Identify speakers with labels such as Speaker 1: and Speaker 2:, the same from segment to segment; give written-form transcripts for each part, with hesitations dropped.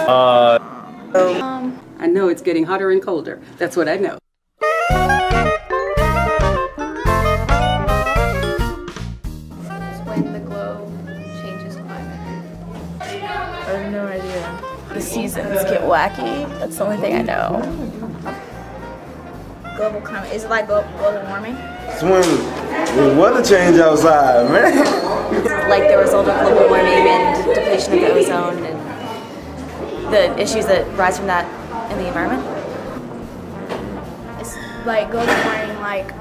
Speaker 1: I know it's getting hotter and colder. That's what I know.
Speaker 2: When the globe changes climate.
Speaker 3: I have no idea. The seasons get wacky. That's the only thing I know.
Speaker 2: Global climate. Is it like global warming?
Speaker 4: It's when the weather change outside, man.
Speaker 3: Like the result of global warming and depletion of the ozone and the issues that rise from that in the environment.
Speaker 2: It's like global warming, like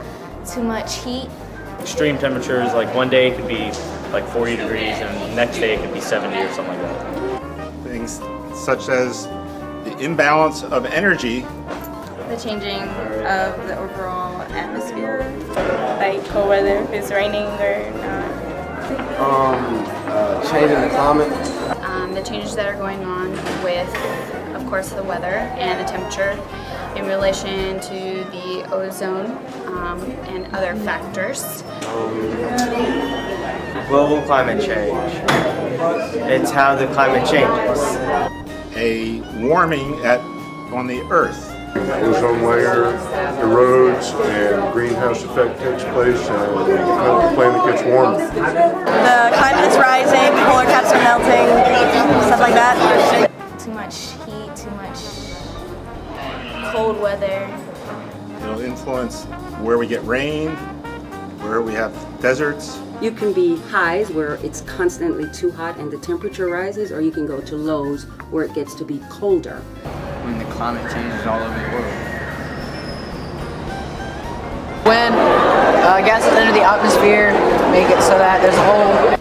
Speaker 2: too much heat.
Speaker 5: Extreme temperatures, like one day it could be like 40 degrees and the next day it could be 70 or something like that.
Speaker 6: Things such as the imbalance of energy.
Speaker 2: The changing of the overall atmosphere.
Speaker 3: Like cold weather, if it's raining or not.
Speaker 4: Changing the climate.
Speaker 2: The changes that are going on with, of course, the weather and the temperature in relation to the ozone and other factors.
Speaker 7: Global climate change. It's how the climate changes.
Speaker 6: A warming on the Earth.
Speaker 8: The ozone layer erodes and greenhouse effect takes place and the planet gets warmer.
Speaker 3: The climate is rising, polar caps are melting, stuff like that.
Speaker 2: Too much heat, too much cold weather.
Speaker 6: It'll influence where we get rain, where we have deserts.
Speaker 1: You can be highs where it's constantly too hot and the temperature rises, or you can go to lows where it gets to be colder.
Speaker 7: When the climate changes all over the world.
Speaker 9: When gases enter the atmosphere, make it so that there's a whole...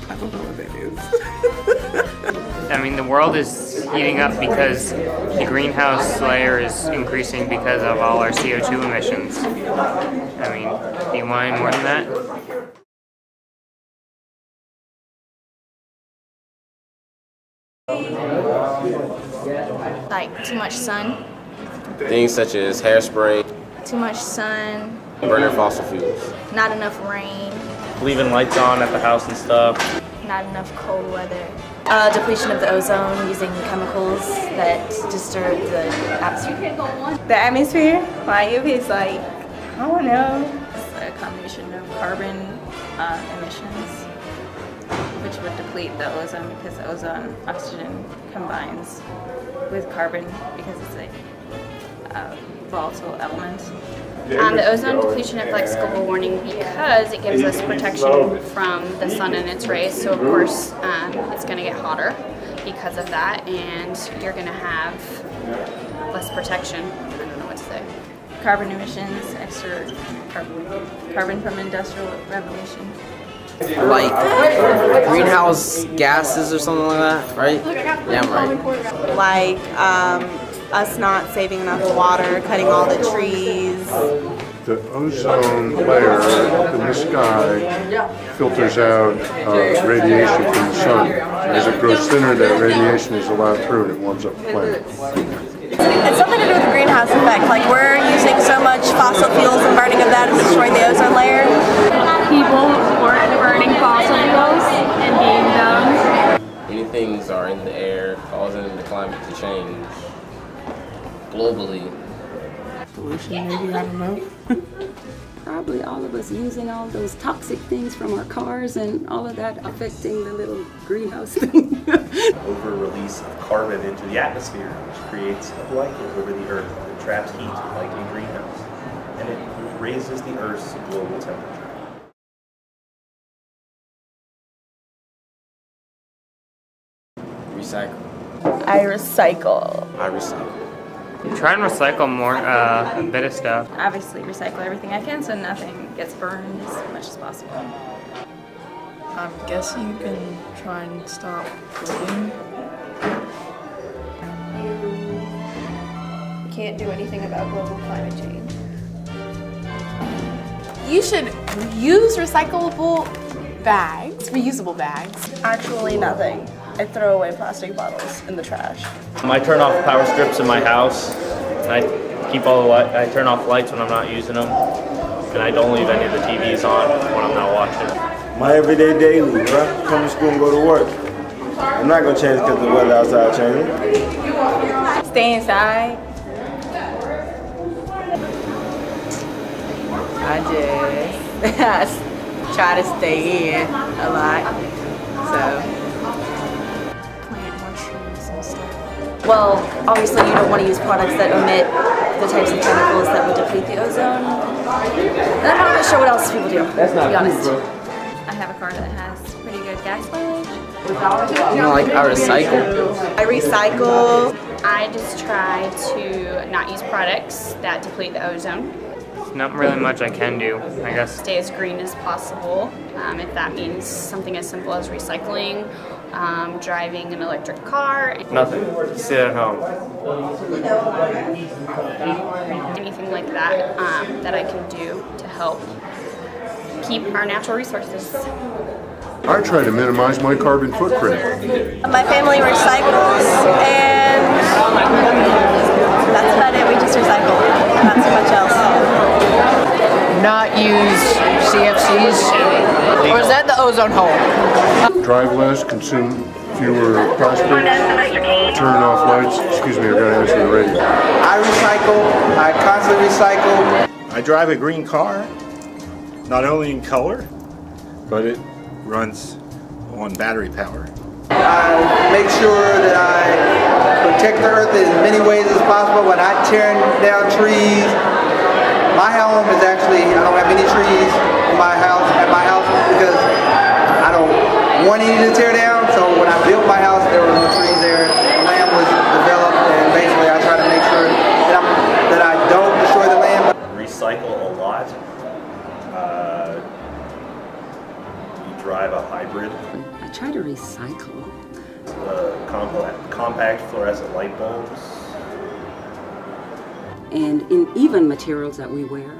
Speaker 4: I don't know what that is.
Speaker 10: I mean, the world is heating up because the greenhouse layer is increasing because of all our CO2 emissions. I mean, do you want any more than that?
Speaker 2: Like too much sun.
Speaker 7: Things such as hairspray,
Speaker 2: Too much sun.
Speaker 7: burning fossil fuels.
Speaker 2: Not enough rain.
Speaker 5: Leaving lights on at the house and stuff.
Speaker 2: Not enough cold weather.
Speaker 3: Depletion of the ozone using chemicals that disturb the atmosphere.
Speaker 11: The atmosphere, like if it's like, I don't know, it's a combination of carbon emissions, which would deplete the ozone because the ozone oxygen combines with carbon because it's a volatile element.
Speaker 2: The ozone depletion affects global warming because it gives us protection from the sun and its rays. So of course it's going to get hotter because of that, and you're going to have less protection. I don't know what to say.
Speaker 11: Carbon emissions, extra carbon from industrial revolution.
Speaker 7: Like greenhouse gases or something like that, right? Yeah, I'm right.
Speaker 3: Like us not saving enough water, cutting all the trees.
Speaker 8: The ozone layer in the sky filters out radiation from the sun. As it grows thinner, that radiation is allowed through and it warms up the planet.
Speaker 3: It's something to do with the greenhouse effect. Like we're using so much fossil fuels and burning of that is destroying the ozone layer.
Speaker 11: People weren't burning fossil fuels and being dumb.
Speaker 7: Many things are in the air causing the climate to change globally.
Speaker 1: Pollution, maybe, I don't know. Probably all of us using all those toxic things from our cars and all of that affecting the little greenhouse thing.
Speaker 12: Over-release of carbon into the atmosphere, which creates a blanket over the Earth that traps heat like a greenhouse, and it raises the Earth's global temperature.
Speaker 7: Recycle.
Speaker 3: I recycle.
Speaker 7: I recycle.
Speaker 10: Try and recycle more, a bit of stuff.
Speaker 11: Obviously recycle everything I can so nothing gets burned as much as possible.
Speaker 3: I'm guessing you can try and stop polluting.
Speaker 2: You can't do anything about global climate change.
Speaker 3: You should use recyclable bags, reusable bags.
Speaker 11: Actually nothing. I throw away plastic bottles in the trash.
Speaker 5: I turn off power strips in my house. I keep all the I turn off lights when I'm not using them, and I don't leave any of the TVs on when I'm not watching.
Speaker 4: My everyday daily, bro. Come to school and go to work. I'm not gonna change because the weather outside changing.
Speaker 11: Stay inside.
Speaker 9: I just try to stay in a lot. So.
Speaker 11: Plant more trees and stuff.
Speaker 3: Well, obviously you don't want to use products that emit the types of chemicals that would deplete the ozone. And I'm not really sure what else people do, to be honest.
Speaker 11: I have a car that has pretty good gas mileage.
Speaker 7: You know, like I recycle.
Speaker 3: I recycle.
Speaker 2: I just try to not use products that deplete the ozone.
Speaker 10: Not really much I can do, I guess.
Speaker 2: Stay as green as possible. If that means something as simple as recycling, driving an electric car.
Speaker 5: Nothing. Sit at home.
Speaker 2: Anything like that that I can do to help keep our natural resources.
Speaker 8: I try to minimize my carbon footprint.
Speaker 3: My family recycles, and that's about it. We just recycle, not so much else.
Speaker 9: Not use CFCs, or is that the ozone hole?
Speaker 8: Drive less, consume fewer plastics, turn off lights. Excuse me, I gotta answer the radio.
Speaker 13: I recycle, I constantly recycle.
Speaker 6: I drive a green car, not only in color, but it runs on battery power.
Speaker 13: I make sure that I protect the earth in as many ways as possible. When I tear down trees, my home is actually, I don't have any trees in my house, at my house, because I don't want any to tear down. So when I built my house, there were no trees there. The land was developed, and basically I try to make sure that I don't destroy the land.
Speaker 12: Recycle a lot. We drive a hybrid.
Speaker 1: I try to recycle.
Speaker 12: Compact fluorescent light bulbs.
Speaker 1: And in even materials that we wear,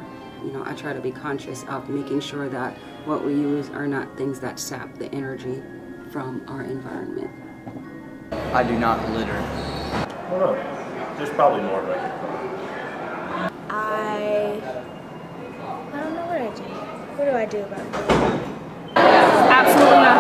Speaker 1: you know, I try to be conscious of making sure that what we use are not things that sap the energy from our environment.
Speaker 7: I do not litter.
Speaker 12: I don't know. There's probably more, but
Speaker 11: I don't know what I do. What do I do about that?
Speaker 2: Absolutely not